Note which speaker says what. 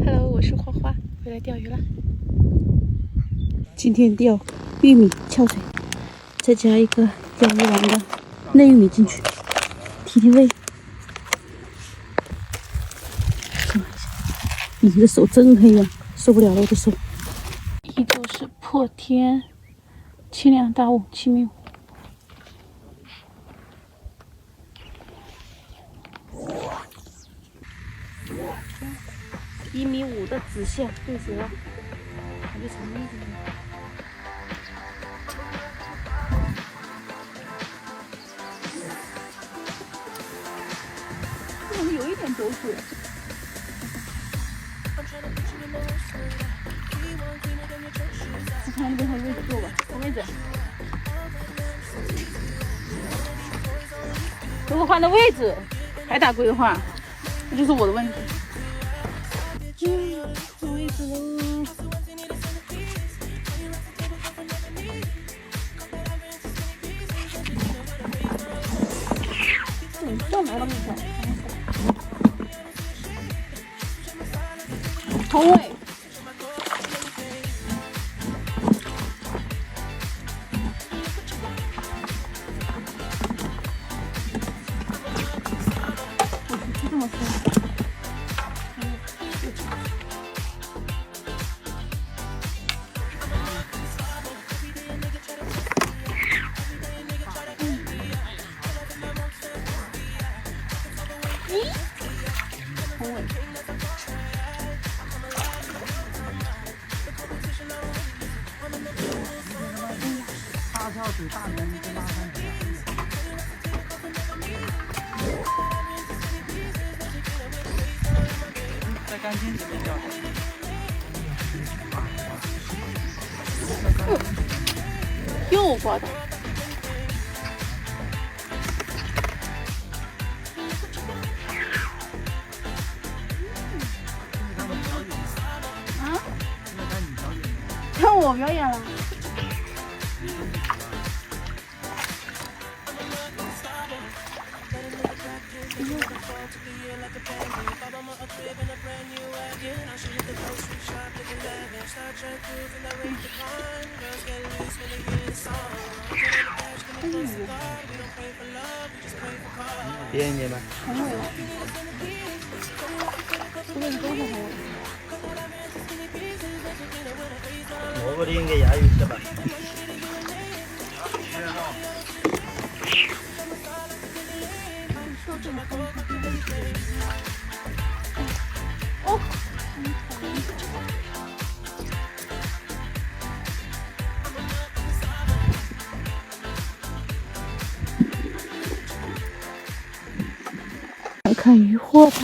Speaker 1: Hello， 我是花花，回来钓鱼了。
Speaker 2: 今天钓玉米翘嘴，再加一个钓鱼丸的嫩玉米进去，提提味。你的手真黑呀，受不了了我的手。
Speaker 1: 依旧是破天，清凉大雾，7.5米。1.5米的直线对折，感觉长一点。这怎么有一点走水？我看那边还有位置坐吧，有位置。如果换的位置还打龟的话，那就是我的问题。换位置喽。又来了一条。同位。这么深。同位。
Speaker 3: 大跳水大鱼跟拉山比在干净这边钓。
Speaker 1: 又刮到。看我表演了。
Speaker 3: 边一点吧。
Speaker 1: 同位了。这个都是同位。
Speaker 3: 萝卜的应该也有是吧？
Speaker 1: 哦。
Speaker 2: 来看渔获吧。